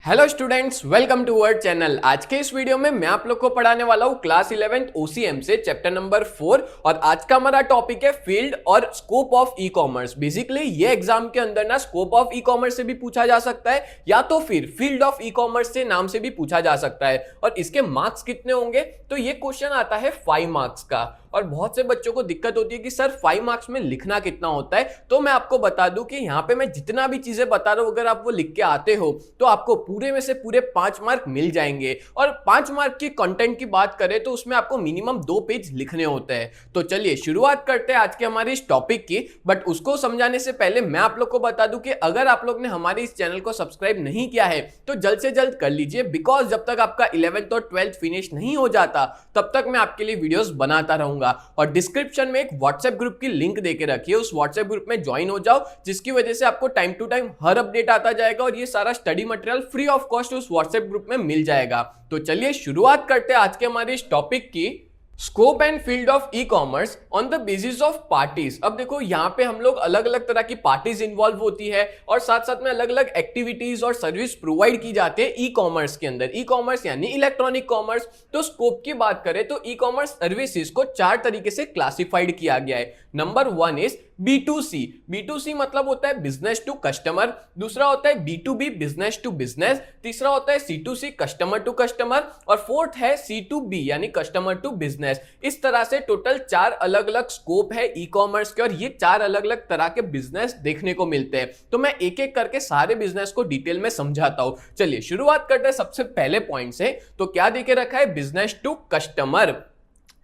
Hello students, welcome to our channel. आज के इस वीडियो में मैं आप लोग को पढ़ाने वाला हूँ क्लास 11th OCM से चैप्टर नंबर 4 और आज का हमारा टॉपिक है फील्ड और scope of e commerce. Basically ये एग्जाम के अंदर ना स्कोप ऑफ ई कॉमर्स से भी पूछा जा सकता है या तो फिर फील्ड ऑफ ई कॉमर्स से नाम से भी पूछा जा सकता है। और इसके मार्क्स कितने होंगे, तो ये क्वेश्चन आता है 5 मार्क्स का। और बहुत से बच्चों को दिक्कत होती है कि सर 5 मार्क्स में लिखना कितना होता है, तो मैं आपको बता दूं कि यहाँ पे मैं जितना भी चीजें बता रहा हूं अगर आप वो लिख के आते हो तो आपको पूरे में से पूरे 5 मार्क मिल जाएंगे। और 5 मार्क की कंटेंट की बात करें तो उसमें आपको मिनिमम 2 पेज लिखने होते हैं। तो चलिए शुरुआत करते हैं आज के हमारे इस टॉपिक की। बट उसको समझाने से पहले मैं आप लोग को बता दूं कि अगर आप लोग ने हमारे इस चैनल को सब्सक्राइब नहीं किया है तो जल्द से जल्द कर लीजिए, बिकॉज जब तक आपका 11th और 12th फिनिश नहीं हो जाता तब तक मैं आपके लिए वीडियोस बनाता रहूंगा। और डिस्क्रिप्शन में एक व्हाट्सएप ग्रुप की लिंक देके रखी है, उस व्हाट्सएप ग्रुप में ज्वाइन हो जाओ, जिसकी वजह से आपको टाइम टू टाइम हर अपडेट आता जाएगा और ये सारा study material free of cost उस व्हाट्सएप ग्रुप में मिल जाएगा। तो चलिए शुरुआत करते हैं आज के हमारे इस टॉपिक की, scope and field of e commerce on the basis of parties. अब देखो यहाँ पे हम लोग अलग अलग तरह की पार्टीज इन्वॉल्व होती है और साथ साथ में अलग अलग एक्टिविटीज और सर्विस प्रोवाइड की जाती है ई कॉमर्स के अंदर। ई कॉमर्स यानी इलेक्ट्रॉनिक कॉमर्स। तो स्कोप की बात करें तो ई कॉमर्स सर्विसेज को 4 तरीके से क्लासिफाइड किया गया है। Number 1 is B2C। B2C मतलब होता है बिजनेस टू कस्टमर, दूसरा होता है B2B बिजनेस टू बिजनेस, तीसरा होता है C2C कस्टमर टू कस्टमर और फोर्थ है C2B यानी कस्टमर टू बिजनेस। इस तरह से टोटल 4 अलग अलग स्कोप है ई कॉमर्स के और ये 4 अलग अलग तरह के बिजनेस देखने को मिलते हैं। तो मैं एक एक करके सारे बिजनेस को डिटेल में समझाता हूं। चलिए शुरुआत करते हैं सबसे पहले पॉइंट से। तो क्या देके रखा है, बिजनेस टू कस्टमर।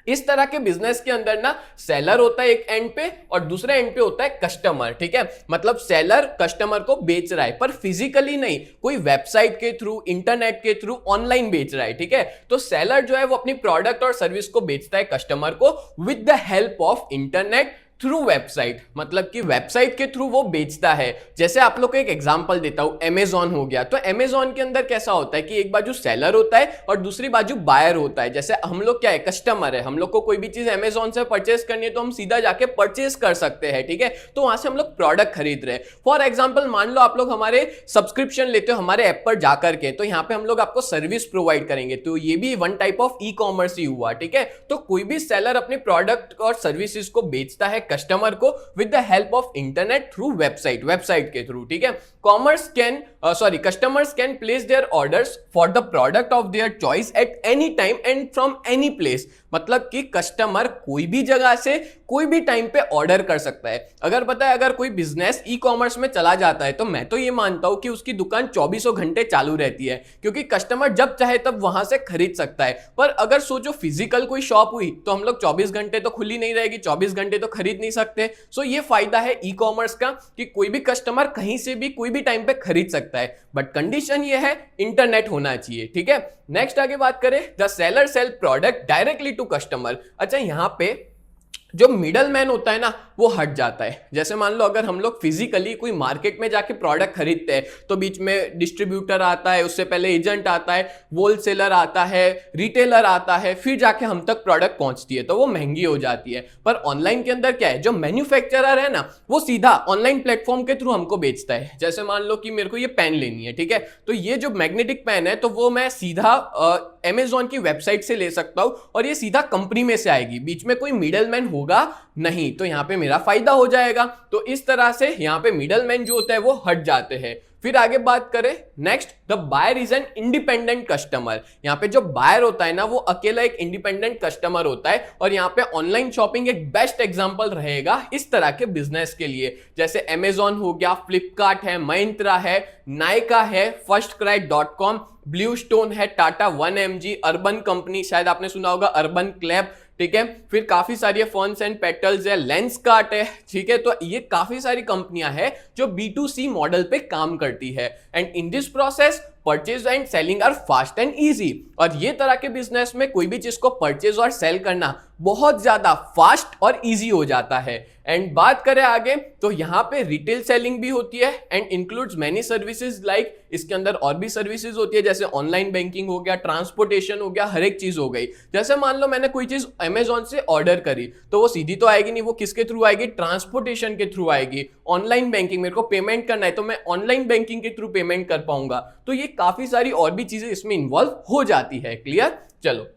इस तरह के बिजनेस के अंदर ना सेलर होता है एक एंड पे और दूसरे एंड पे होता है कस्टमर। ठीक है, मतलब सेलर कस्टमर को बेच रहा है पर फिजिकली नहीं, कोई वेबसाइट के थ्रू, इंटरनेट के थ्रू ऑनलाइन बेच रहा है। ठीक है, तो सेलर जो है वो अपनी प्रोडक्ट और सर्विस को बेचता है कस्टमर को with the help of internet through website, मतलब कि वेबसाइट के थ्रू वो बेचता है। जैसे आप लोग को एक एग्जांपल देता हूं, अमेजॉन हो गया। तो अमेजॉन के अंदर कैसा होता है कि एक बाजू सेलर होता है और दूसरी बाजू बायर होता है। जैसे हम लोग क्या है, कस्टमर है, हम लोग को कोई भी चीज अमेजॉन से परचेस करनी है तो हम सीधा जाके परचेस कर सकते हैं। ठीक है, तो वहां से हम लोग प्रोडक्ट खरीद रहे हैं। फॉर एग्जाम्पल मान लो आप लोग हमारे सब्सक्रिप्शन लेते हो हमारे ऐप पर जाकर के, तो यहाँ पे हम लोग आपको सर्विस प्रोवाइड करेंगे, तो ये भी one type of e commerce ही हुआ। ठीक है, तो कोई भी सेलर अपने प्रोडक्ट और सर्विसेज को बेचता है कस्टमर को with the help of internet through website के थ्रू। ठीक है, customers can place there orders for the product of their choice at any time and from any place. मतलब कि कस्टमर कोई भी जगह से कोई भी टाइम पे ऑर्डर कर सकता है। अगर पता है, अगर कोई बिजनेस ई कॉमर्स में चला जाता है तो मैं तो ये मानता हूं कि उसकी दुकान 24 घंटे चालू रहती है, क्योंकि कस्टमर जब चाहे तब वहां से खरीद सकता है। पर अगर सोचो फिजिकल कोई शॉप हुई तो हम लोग 24 घंटे तो खुली नहीं रहेगी, 24 घंटे तो खरीद नहीं सकते। सो ये फायदा है ई कॉमर्स का कि कोई भी कस्टमर कहीं से भी कोई भी टाइम पे खरीद सकता है, बट कंडीशन ये है इंटरनेट होना चाहिए। ठीक है, नेक्स्ट आगे बात करें, the seller sell product directly to customer. अच्छा, यहां पे जो मिडल मैन होता है ना वो हट जाता है। जैसे मान लो अगर हम लोग फिजिकली कोई मार्केट में जाके प्रोडक्ट खरीदते हैं तो बीच में डिस्ट्रीब्यूटर आता है, उससे पहले एजेंट आता है, होलसेलर आता है, रिटेलर आता है, फिर जाके हम तक प्रोडक्ट पहुंचती है, तो वो महंगी हो जाती है। पर ऑनलाइन के अंदर क्या है, जो मैन्युफैक्चरर है ना वो सीधा ऑनलाइन प्लेटफॉर्म के थ्रू हमको बेचता है। जैसे मान लो कि मेरे को ये पेन लेनी है, ठीक है, तो ये जो मैग्नेटिक पेन है तो वो मैं सीधा अमेजॉन की वेबसाइट से ले सकता हूं और ये सीधा कंपनी में से आएगी, बीच में कोई मिडल मैन होगा नहीं, तो यहां पे मेरा फायदा हो जाएगा। तो इस तरह से यहां पे मिडल मैन जो होता है वो हट जाते हैं। फिर आगे बात करें, next, the buyer is an independent customer. यहां पे जो बायर होता है ना वो अकेला एक इंडिपेंडेंट कस्टमर होता है और यहां पे ऑनलाइन शॉपिंग एक बेस्ट एग्जांपल रहेगा इस तरह के बिजनेस के लिए। जैसे अमेजॉन हो गया, फ्लिपकार्ट है, महिंद्रा है, नायका है, फर्स्टक्राई.com, ब्लू स्टोन है, टाटा 1mg, अर्बन कंपनी, शायद आपने सुना होगा अर्बन क्लैब। ठीक है, फिर काफी सारी फॉन्स एंड पेटल्स है, लेंसकार्ट है। ठीक है, तो ये काफी सारी कंपनियां हैं जो B2C मॉडल पे काम करती है। And in this process purchase and selling are fast and easy. और ये तरह के बिजनेस में कोई भी चीज को परचेज और सेल करना बहुत ज्यादा फास्ट और इजी हो जाता है। एंड बात करें आगे तो यहाँ पे रिटेल सेलिंग भी होती है and includes many services like इसके अंदर और भी सर्विसेज होती है जैसे ऑनलाइन बैंकिंग हो गया, ट्रांसपोर्टेशन हो गया, हर एक चीज हो गई। जैसे मान लो मैंने कोई चीज अमेजोन से ऑर्डर करी तो वो सीधी तो आएगी नहीं, वो किसके थ्रू आएगी, ट्रांसपोर्टेशन के थ्रू आएगी। ऑनलाइन बैंकिंग, मेरे को पेमेंट करना है तो मैं ऑनलाइन बैंकिंग के थ्रू पेमेंट कर पाऊंगा। तो ये काफी सारी और भी चीजें इसमें इन्वॉल्व हो जाती है। क्लियर? चलो,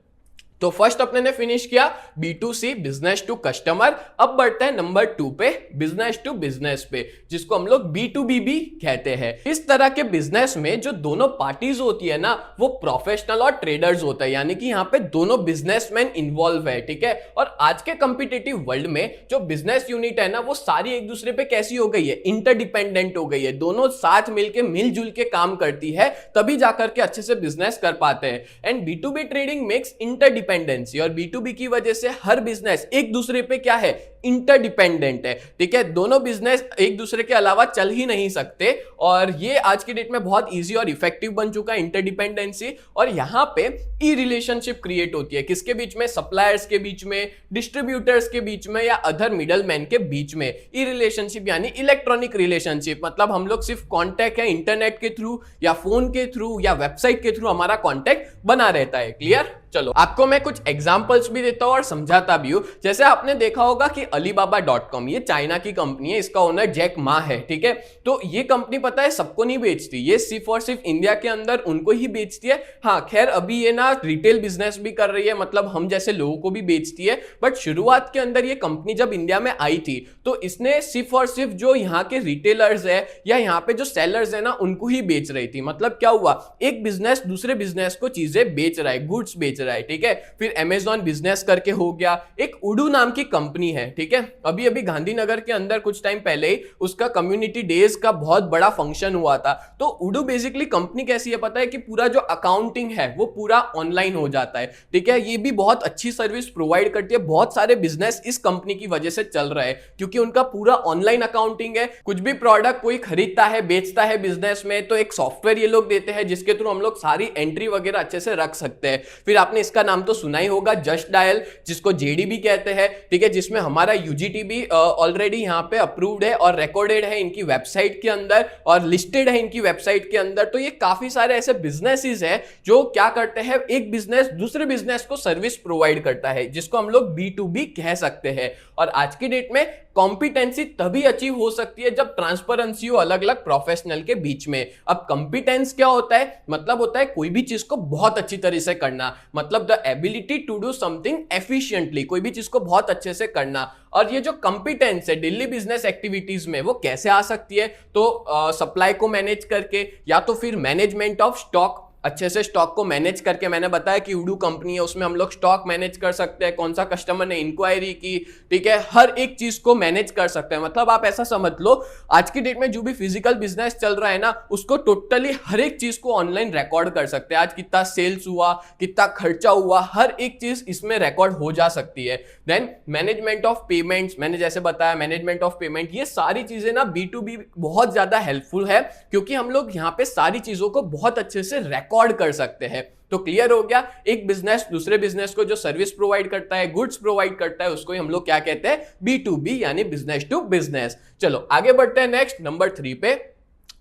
तो फर्स्ट अपने ने फिनिश किया B2C, बिजनेस टू कस्टमर। अब बढ़ते हैं नंबर 2 पे, बिजनेस टू बिजनेस पे, जिसको हम लोग B2B भी कहते हैं। इस तरह के बिजनेस में जो दोनों पार्टीज होती है ना वो प्रोफेशनल और ट्रेडर्स होता है, यानी कि यहाँ पे दोनों बिजनेसमैन इन्वॉल्व है। ठीक है? और आज के कंपिटिटिव वर्ल्ड में जो बिजनेस यूनिट है ना वो सारी एक दूसरे पे कैसी हो गई है, इंटरडिपेंडेंट हो गई है। दोनों साथ मिलके मिलजुल के काम करती है तभी जाकर के अच्छे से बिजनेस कर पाते हैं। And B2B trading makes interdependency, और B2B की वजह से हर बिजनेस एक दूसरे पे क्या है, इंटरडिपेंडेंट है। ठीक है? दोनों बिजनेस एक दूसरे के अलावा चल ही नहीं सकते और ये आज की डेट में बहुत इजी और इफेक्टिव बन चुका है इंटरडिपेंडेंसी। और यहां पे ई रिलेशनशिप क्रिएट होती है, किसके बीच में, सप्लायर्स के बीच में, डिस्ट्रीब्यूटर्स के बीच में या अदर मिडलमैन के बीच में। ई रिलेशनशिप यानी इलेक्ट्रॉनिक रिलेशनशिप, मतलब हम लोग सिर्फ कॉन्टैक्ट है इंटरनेट के थ्रू या फोन के थ्रू या वेबसाइट के थ्रू हमारा कॉन्टैक्ट बना रहता है। क्लियर? चलो, आपको मैं कुछ एग्जांपल्स भी देता हूं और समझाता भी हूं। जैसे आपने देखा होगा कि Alibaba.com ये चाइना की कंपनी है, इसका ओनर जैक मा है। ठीक है? तो ये कंपनी पता है सबको नहीं बेचती, ये सिर्फ और सिर्फ इंडिया के अंदर उनको ही बेचती है। हाँ खैर अभी ये ना रिटेल बिजनेस भी कर रही है, मतलब हम जैसे लोगों को भी बेचती है। बट शुरुआत के अंदर ये कंपनी जब इंडिया में आई थी तो इसने सिर्फ और सिर्फ जो यहाँ के रिटेलर्स है या यहाँ पे जो सेलर्स है ना उनको ही बेच रही थी। मतलब क्या हुआ, एक बिजनेस दूसरे बिजनेस को चीजें बेच रहा है, गुड्स बेच रहा है। ठीक है? फिर अमेजॉन बिजनेस करके हो गया, एक उडू नाम की कंपनी है। ठीक है? अभी अभी गांधीनगर के अंदर कुछ टाइम पहले ही उसका कम्युनिटी डेज का बहुत बड़ा फंक्शन हुआ था। तो उडू बेसिकली कंपनी कैसी है पता है कि पूरा जो अकाउंटिंग है वो पूरा ऑनलाइन हो जाता है। ठीक है? ये भी बहुत अच्छी सर्विस प्रोवाइड करती है, बहुत सारे बिजनेस इस कंपनी की वजह से चल रहा है क्योंकि उनका पूरा ऑनलाइन अकाउंटिंग है। कुछ भी प्रोडक्ट कोई खरीदता है बेचता है बिजनेस में तो एक सॉफ्टवेयर ये लोग देते हैं जिसके थ्रू हम लोग सारी एंट्री वगैरह अच्छे से रख सकते हैं। फिर आपने इसका नाम तो सुना ही होगा, जस्ट डायल, जिसको जेडी भी कहते हैं। ठीक है? जिसमें हमारा यूजीटी भी ऑलरेडी यहाँ पे अप्रूव्ड है और रिकॉर्डेड है इनकी वेबसाइट के अंदर और लिस्टेड है इनकी वेबसाइट के अंदर। तो ये काफी सारे ऐसे बिजनेसेस है जो क्या करते हैं, एक बिजनेस दूसरे बिजनेस को सर्विस प्रोवाइड करता है, जिसको हम लोग B2B कह सकते हैं। और आज की डेट में कॉम्पिटेंसी तभी अचीव हो सकती है जब ट्रांसपेरेंसी हो अलग अलग प्रोफेशनल के बीच में। अब कॉम्पिटेंस क्या होता है, मतलब होता है कोई भी चीज को बहुत अच्छी तरह से करना, मतलब the ability to do something efficiently, कोई भी चीज को बहुत अच्छे से करना। और ये जो कॉम्पिटेंस है डेली बिजनेस एक्टिविटीज में वो कैसे आ सकती है, तो सप्लाई को मैनेज करके या तो फिर मैनेजमेंट ऑफ स्टॉक, अच्छे से स्टॉक को मैनेज करके। मैंने बताया कि उडू कंपनी है उसमें हम लोग स्टॉक मैनेज कर सकते हैं, कौन सा कस्टमर ने इंक्वायरी की। ठीक है? हर एक चीज को मैनेज कर सकते हैं। मतलब आप ऐसा समझ लो आज की डेट में जो भी फिजिकल बिजनेस चल रहा है ना उसको टोटली हर एक चीज को ऑनलाइन रिकॉर्ड कर सकते हैं। आज कितना सेल्स हुआ, कितना खर्चा हुआ, हर एक चीज इसमें रिकॉर्ड हो जा सकती है। देन मैनेजमेंट ऑफ पेमेंट्स, मैंने जैसे बताया मैनेजमेंट ऑफ पेमेंट, ये सारी चीजें ना B2B बहुत ज्यादा हेल्पफुल है क्योंकि हम लोग यहाँ पे सारी चीजों को बहुत अच्छे से रिकॉर्ड कर सकते हैं। तो क्लियर हो गया, एक बिजनेस दूसरे बिजनेस को जो सर्विस प्रोवाइड करता है, गुड्स प्रोवाइड करता है, उसको हम लोग क्या कहते हैं, B2B यानी बिजनेस टू बिजनेस। चलो आगे बढ़ते हैं नेक्स्ट नंबर 3 पे,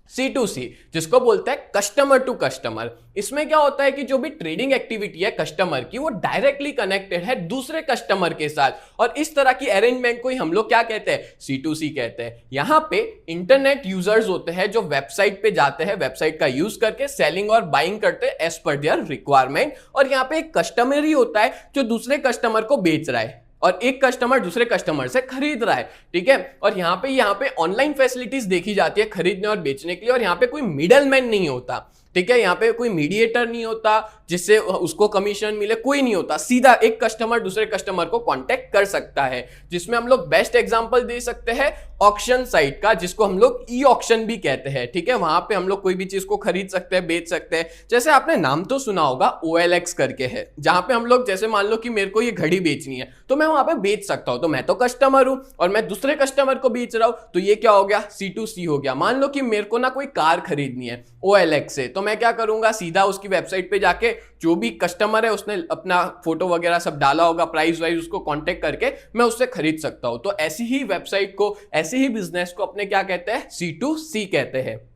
C2C, जिसको बोलते हैं कस्टमर टू कस्टमर। इसमें क्या होता है कि जो भी ट्रेडिंग एक्टिविटी है कस्टमर की वो डायरेक्टली कनेक्टेड है दूसरे कस्टमर के साथ और इस तरह की अरेंजमेंट को ही हम लोग क्या कहते हैं, C2C कहते हैं। यहां पे इंटरनेट यूजर्स होते हैं जो वेबसाइट पे जाते हैं, वेबसाइट का यूज करके सेलिंग और बाइंग करते हैं एज पर देयर रिक्वायरमेंट, और यहां पे एक कस्टमर ही होता है जो दूसरे कस्टमर को बेच रहा है और एक कस्टमर दूसरे कस्टमर से खरीद रहा है। ठीक है? और यहाँ पे ऑनलाइन फैसिलिटीज देखी जाती है खरीदने और बेचने के लिए, और यहाँ पे कोई मिडलमैन नहीं होता। ठीक है? यहाँ पे कोई मीडिएटर नहीं होता जिससे उसको कमीशन मिले, कोई नहीं होता, सीधा एक कस्टमर दूसरे कस्टमर को कांटेक्ट कर सकता है। जिसमें हम लोग बेस्ट एग्जांपल दे सकते हैं ऑक्शन साइट का, जिसको हम लोग ई ऑक्शन भी कहते हैं। ठीक है? वहां पे हम लोग कोई भी चीज को खरीद सकते हैं, बेच सकते हैं। जैसे आपने नाम तो सुना होगा OLX करके है, जहां पे हम लोग जैसे मान लो कि मेरे को ये घड़ी बेचनी है तो मैं वहां पे बेच सकता हूं, तो मैं तो कस्टमर हूं और मैं दूसरे कस्टमर को बेच रहा हूं, तो ये क्या हो गया, C2C हो गया। मान लो कि मेरे को ना कोई कार खरीदनी है OLX से, तो मैं क्या करूंगा, सीधा उसकी वेबसाइट पे जाके जो भी कस्टमर है उसने अपना फोटो वगैरह सब डाला होगा, प्राइस वाइज उसको कांटेक्ट करके मैं उससे खरीद सकता हूं। तो ऐसी ही वेबसाइट को, ऐसे ही बिजनेस को अपने क्या कहते हैं, C2C कहते हैं।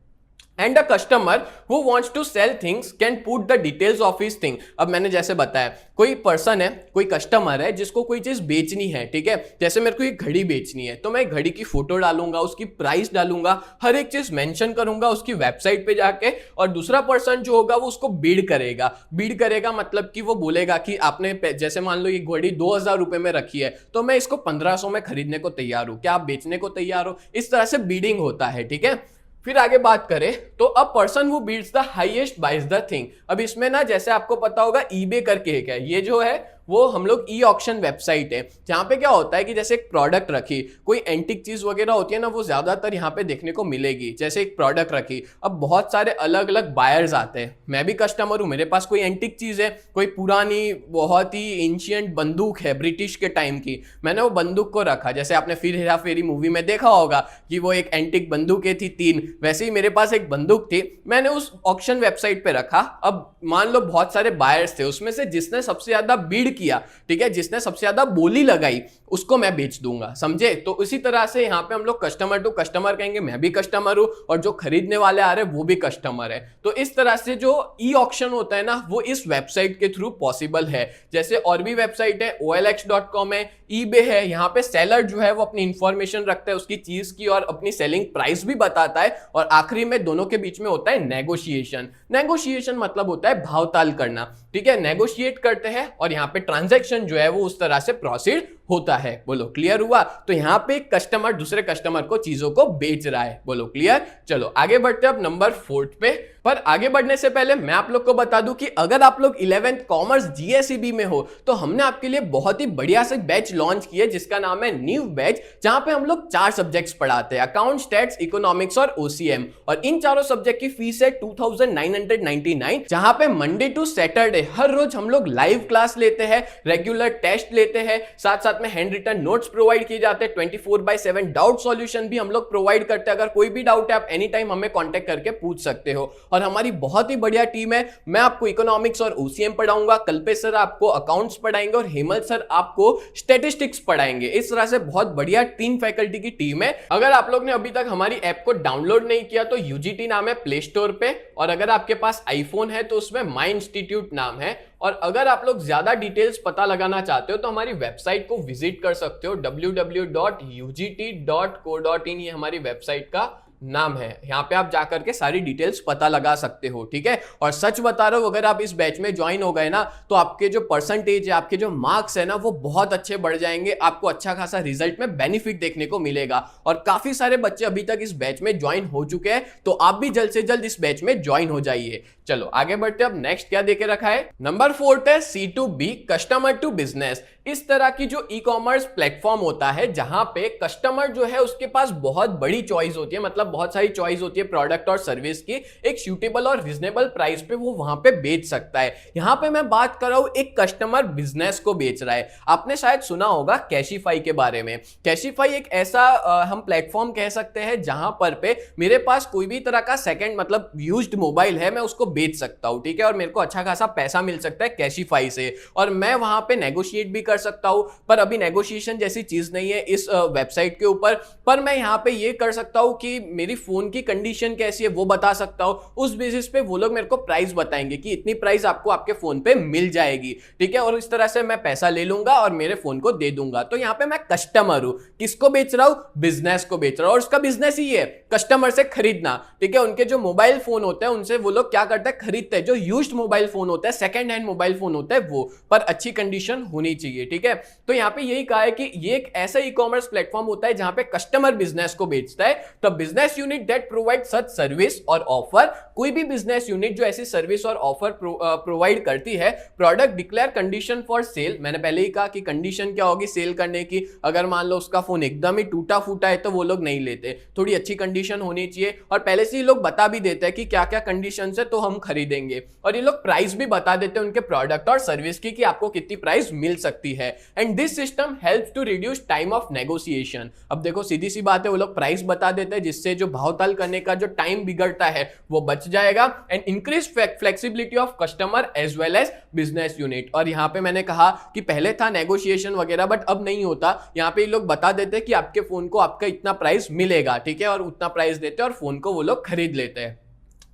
And a customer who wants to sell things can put the details of his thing. अब मैंने जैसे बताया, कोई पर्सन है, कोई कस्टमर है जिसको कोई चीज बेचनी है, ठीक है, जैसे मेरे को एक घड़ी बेचनी है, तो मैं घड़ी की फोटो डालूंगा, उसकी प्राइस डालूंगा, हर एक चीज मेंशन करूंगा उसकी वेबसाइट पे जाके, और दूसरा पर्सन जो होगा वो उसको बीड करेगा। बीड करेगा मतलब कि वो बोलेगा कि आपने जैसे मान लो ये घड़ी 2000 रुपए में रखी है, तो मैं इसको 1500 में खरीदने को तैयार हूं, क्या आप बेचने को तैयार हो? इस तरह से बीडिंग होता है, ठीक है। फिर आगे बात करें तो a person who beats the highest buys the thing. अब इसमें ना जैसे आपको पता होगा ईबे करके एक है, ये जो है वो हम लोग ई ऑक्शन वेबसाइट है, जहां पे क्या होता है कि जैसे एक प्रोडक्ट रखी, कोई एंटिक चीज वगैरह होती है ना, वो ज्यादातर यहाँ पे देखने को मिलेगी। जैसे एक प्रोडक्ट रखी, अब बहुत सारे अलग अलग बायर्स आते हैं, मैं भी कस्टमर हूं, मेरे पास कोई एंटिक चीज है, कोई पुरानी बहुत ही एंशिएंट बंदूक है ब्रिटिश के टाइम की, मैंने वो बंदूक को रखा, जैसे आपने फिर हेरा फेरी मूवी में देखा होगा कि वो एक एंटिक बंदूकें थी 3, वैसे ही मेरे पास एक बंदूक थी, मैंने उस ऑक्शन वेबसाइट पे रखा। अब मान लो बहुत सारे बायर्स थे, उसमें से जिसने सबसे ज्यादा बीड किया, ठीक है, जिसने सबसे ज्यादा बोली लगाई, उसको मैं बेच दूंगा, समझे? तो इसी तरह से यहाँ पे हम लोग कस्टमर टू कस्टमर कहेंगे, मैं भी कस्टमर हूं और जो खरीदने वाले आ रहे हैं वो भी कस्टमर है। तो इस तरह से जो ई ऑक्शन होता है ना, वो इस वेबसाइट के थ्रू पॉसिबल है। जैसे और भी वेबसाइट है, OLX.com है, eBay है, यहाँ पे सेलर जो है वो अपनी इंफॉर्मेशन रखता है उसकी चीज की और अपनी सेलिंग प्राइस भी बताता है, और आखिरी में दोनों के बीच में होता है नेगोशिएशन। नेगोशिएशन मतलब होता है भावताल करना, ठीक है, नेगोशिएट करते हैं और यहाँ पे ट्रांजैक्शन जो है वो उस तरह से प्रोसीड होता है। बोलो क्लियर हुआ? तो यहाँ पे कस्टमर दूसरे कस्टमर को चीजों को बेच रहा है। बोलो क्लियर? चलो आगे बढ़ते हैं अब नंबर 4 पे। पर आगे बढ़ने से पहले मैं आप लोग को बता दूं कि अगर आप लोग 11th कॉमर्स GSEB में हो तो हमने आपके लिए बहुत ही बढ़िया से बैच लॉन्च किया जिसका नाम है न्यू बैच, जहां पे हम लोग 4 सब्जेक्ट्स पढ़ाते हैं, अकाउंट, स्टैट्स, इकोनॉमिक्स और OCM, और इन चारों सब्जेक्ट की फीस है 2999, जहां पे मंडे टू सैटरडे हर रोज हम लोग लाइव क्लास लेते हैं, रेगुलर टेस्ट लेते हैं, साथ साथ में हैंड रिटन नोट्स प्रोवाइड किए जाते हैं, 24/7 डाउट सॉल्यूशन भी हम लोग प्रोवाइड करते हैं। अगर कोई भी डाउट है आप एनी टाइम हमें कांटेक्ट करके पूछ सकते हो, और हमारी बहुत ही बढ़िया टीम है। मैं आपको इकोनॉमिक्स और OCM पढ़ाऊंगा, कल्पेश सर आपको अकाउंट्स पढ़ाएंगे और हेमंत सर आपको स्टैटिस्टिक्स पढ़ाएंगे। इस तरह से बहुत बढ़िया 3 फैकल्टी की टीम है। अगर आप लोग ने अभी तक हमारी ऐप को डाउनलोड नहीं किया तो UGT नाम है प्ले स्टोर पे, और अगर आपके पास आईफोन है तो उसमें माई इंस्टीट्यूट नाम है। और अगर आप लोग ज्यादा डिटेल्स पता लगाना चाहते हो तो हमारी वेबसाइट को विजिट कर सकते हो, www.ugt.co.in, ये हमारी वेबसाइट का नाम है। यहाँ पे आप जाकर के सारी डिटेल्स पता लगा सकते हो, ठीक है। और सच बता रहा हूं, अगर आप इस बैच में ज्वाइन हो गए ना तो आपके जो परसेंटेज है, आपके जो मार्क्स है ना, वो बहुत अच्छे बढ़ जाएंगे, आपको अच्छा खासा रिजल्ट में बेनिफिट देखने को मिलेगा। और काफी सारे बच्चे अभी तक इस बैच में ज्वाइन हो चुके हैं, तो आप भी जल्द से जल्द इस बैच में ज्वाइन हो जाइए। चलो आगे बढ़ते हैं। अब नेक्स्ट क्या देके रखा है, नंबर 4 है C2B, कस्टमर टू बिजनेस। इस तरह की जो ई-कॉमर्स प्लेटफॉर्म होता है जहां पे कस्टमर जो है उसके पास बहुत बड़ी चॉइस होती है, मतलब बहुत सारी चॉइस होती है प्रोडक्ट और सर्विस की, एक सूटेबल और रीजनेबल प्राइस पे वो वहां पे बेच सकता है। यहां पे मैं बात कर रहा हूं, एक कस्टमर बिजनेस को बेच रहा है। आपने शायद सुना होगा कैशिफाई के बारे में। कैशिफाई एक ऐसा हम प्लेटफॉर्म कह सकते हैं जहां पर पे मेरे पास कोई भी तरह का सेकंड मतलब यूज्ड मोबाइल है, मैं उसको बेच सकता हूं, ठीक है, और मेरे को अच्छा खासा पैसा मिल सकता है कैशिफाई से, और मैं वहां पे नेगोशिएट भी कर सकता हूं। पर अभी नेगोशिएशन जैसी चीज नहीं है इस वेबसाइट के ऊपर, पर मैं यहां पे ये कर सकता हूं कि मेरी फोन की कंडीशन कैसी है वो बता सकता हूं, उस बेसिस पे वो लोग मेरे को प्राइस बताएंगे कि इतनी प्राइस आपको आपके फोन पे मिल जाएगी, ठीक है, और इस तरह से मैं पैसा ले लूंगा और मेरे फोन को दे दूंगा। तो यहां पे मैं कस्टमर हूं, किसको बेच रहा हूं, बिजनेस को बेच रहा हूं, और उसका बिजनेस ही है कस्टमर से खरीदना, ठीक है। उनके जो मोबाइल फोन होते हैं उनसे वो लोग क्या करते हैं, खरीदते हैं, जो यूज्ड मोबाइल फोन होता है, सेकंड हैंड मोबाइल फोन होता है वो, पर अच्छी कंडीशन होनी चाहिए, ठीक है। तो यहां पे यही कहा है कि ये एक ऐसा ई-कॉमर्स प्लेटफॉर्म होता है जहां पे कस्टमर बिजनेस को बेचता है। तो business unit that provide such service और ऑफर, कोई भी बिजनेस यूनिट जो ऐसी सर्विस और ऑफर प्रोवाइड करती है, product declare condition for sale. मैंने पहले ही कहा कि कंडीशन क्या होगी सेल करने की, अगर मान लो उसका फोन एकदम ही टूटा फूटा है तो वो लोग नहीं लेते, थोड़ी अच्छी कंडीशन होनी चाहिए, और पहले से ही लोग बता भी देते हैं कि क्या क्या कंडीशन है तो हम खरीदेंगे, और ये लोग प्राइस भी बता देते हैं उनके प्रोडक्ट और सर्विस की कि आपको कितनी प्राइस मिल सकती है। And this system helps to reduce time of negotiation. अब देखो सीधी सी बात है, वो लोग प्राइस बता देते हैं जिससे से जो भावताल करने का जो टाइम बिगड़ता है वो बच जाएगा, and increase flexibility of customer as well as business unit. और यहाँ पे मैंने कहा कि पहले था नेगोशिएशन वगैरह, बट अब नहीं होता। यहाँ पे ये लोग बता देते हैं कि आपके फोन को आपका इतना प्राइस मिलेगा, ठीक है, और उतना प्राइस देते हैं और फोन को वो लोग खरीद लेते हैं।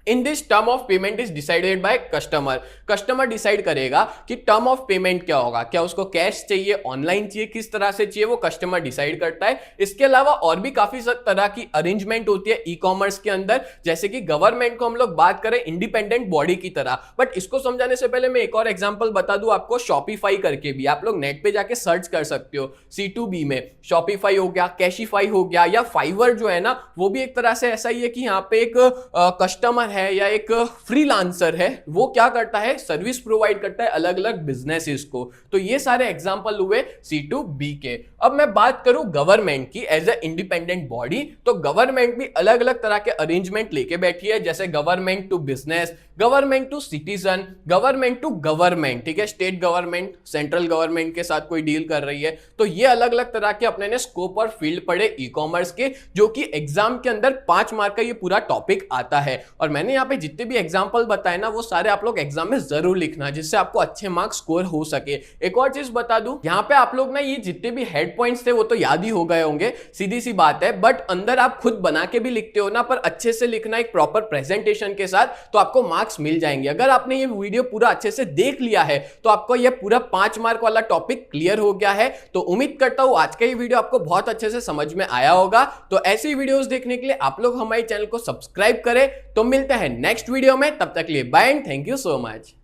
In this term of payment is decided by customer. Customer decide करेगा कि टर्म ऑफ पेमेंट क्या होगा, क्या उसको कैश चाहिए, ऑनलाइन चाहिए, किस तरह से चाहिए, वो कस्टमर डिसाइड करता है। इसके अलावा और भी काफी तरह की अरेंजमेंट होती है ई कॉमर्स के अंदर, जैसे कि गवर्नमेंट को हम लोग बात करें इंडिपेंडेंट बॉडी की तरह। बट इसको समझाने से पहले मैं एक और एग्जांपल बता दूं आपको, शॉपिफाई करके भी आप लोग नेट पे जाके सर्च कर सकते हो। C2B में शॉपिफाई हो गया, कैशिफाई हो गया, या फाइवर जो है ना, वो भी एक तरह से ऐसा ही है कि यहाँ पे एक कस्टमर है या एक फ्रीलांसर है, वो क्या करता है, सर्विस प्रोवाइड करता है अलग अलग बिजनेसेस को। तो ये सारे एग्जांपल हुए C2B के। अब मैं बात करूं गवर्नमेंट की एज ए इंडिपेंडेंट बॉडी, तो गवर्नमेंट भी अलग अलग तरह के अरेंजमेंट लेके बैठी है, जैसे government to business, government to citizen, government to government, ठीक है, स्टेट गवर्नमेंट सेंट्रल गवर्नमेंट के साथ कोई डील कर रही है। तो ये अलग अलग तरह के अपने ने स्कोप और फील्ड पढ़े ई कॉमर्स के, जो कि एग्जाम के अंदर 5 मार्क का ये पूरा टॉपिक आता है। और मैंने यहाँ पे जितने भी एग्जाम्पल बताए ना, वो सारे आप लोग एग्जाम में जरूर लिखना, जिससे आपको अच्छे मार्क्स स्कोर हो सके। एक और चीज बता दूं, यहाँ पे आप लोग ना ये जितने भी हेड पॉइंट्स थे वो तो याद ही हो गए होंगे, सीधी सी बात है, बट अंदर आप खुद बना के भी लिखते हो ना, पर अच्छे से लिखना एक प्रॉपर प्रेजेंटेशन के साथ, तो आपको मार्क्स मिल जाएंगे। अगर आपने ये वीडियो पूरा अच्छे से देख लिया है तो आपको ये पूरा 5 मार्क वाला टॉपिक क्लियर हो गया है। तो उम्मीद करता हूं आज का ये वीडियो आपको बहुत अच्छे से समझ में आया होगा। तो ऐसी वीडियोस देखने के लिए आप लोग हमारे चैनल को सब्सक्राइब करें। तो मिलते हैं नेक्स्ट वीडियो में, तब तक के लिए bye and thank you so much.